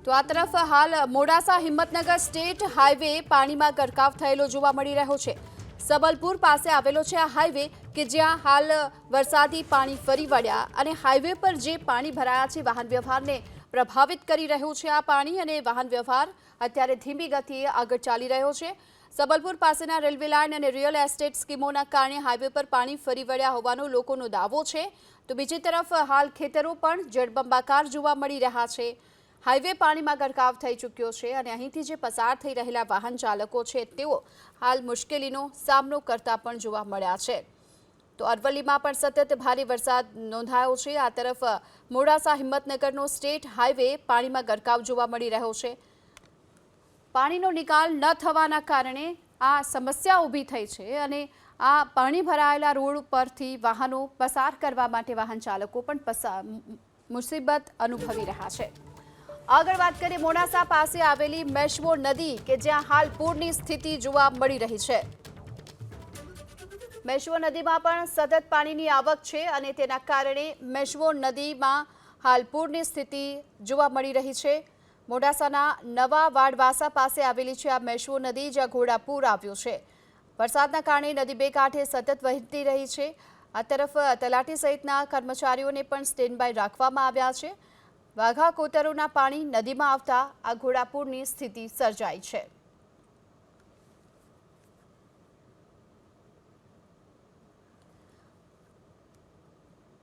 તો આ તરફ હાલ મોડાસા હિંમતનગર સ્ટેટ હાઈવે પાણીમાં ગરકાવ થયેલો જોવા મળી રહ્યો છે। સબલપુર પાસે આવેલો છે આ હાઈવે કે જ્યાં હાલ વરસાદી પાણી ફરી વળ્યા અને હાઈવે પર જે પાણી ભરાયા છે વાહન વ્યવહારને પ્રભાવિત કરી રહ્યું છે આ પાણી, અને વાહન વ્યવહાર અત્યારે ધીમી ગતિએ આગળ ચાલી રહ્યો છે। સબલપુર પાસેના રેલવે લાઇન અને રિયલ એસ્ટેટ સ્કીમોના કારણે હાઈવે પર પાણી ફરી વળ્યા હોવાનો લોકોનો દાવો છે। તો બીજી તરફ હાલ ખેતરો પણ જળબંબાકાર જોવા મળી રહ્યા છે। હાઈવે પાણીમાં ગરકાવ થઈ ચૂક્યો છે અને અહીંથી જે પસાર થઈ રહેલા વાહન ચાલકો છે તેઓ હાલ મુશ્કેલીનો સામનો કરતા પણ જોવા મળ્યા છે। તો અરવલ્લીમાં પણ સતત ભારે વરસાદ નોંધાયો છે। આ તરફ મોડાસા હિંમતનગરનો સ્ટેટ હાઈવે પાણીમાં ગરકાવ જોવા મળી રહ્યો છે। પાણીનો નિકાલ ન થવાના કારણે આ સમસ્યા ઊભી થઈ છે અને આ પાણી ભરાયેલા રોડ પરથી વાહનો પસાર કરવા માટે વાહન ચાલકો પણ મુસીબત અનુભવી રહ્યા છે। આગળ વાત કરીએ મોડાસા પાસે આવેલી મેશ્વો નદી કે જ્યાં હાલ પૂરની સ્થિતિ જોવા મળી રહી છે। મેશ્વો નદીમાં પણ સતત પાણીની આવક છે અને તેના કારણે મેશ્વો નદીમાં હાલ પૂરની સ્થિતિ જોવા મળી રહી છે। મોડાસાના નવા વાડવાસા પાસે આવેલી છે આ મેશ્વો નદી જ્યાં ઘોડાપૂર આવ્યું છે। વરસાદના કારણે નદી બે કાંઠે સતત વહેતી રહી છે। આ તરફ તલાટી સહિતના કર્મચારીઓને પણ સ્ટેન્ડ બાય રાખવામાં આવ્યા છે। વાઘા કોતરોના પાણી નદીમાં આવતા આ ઘોડાપૂરની સ્થિતિ સર્જાઈ છે।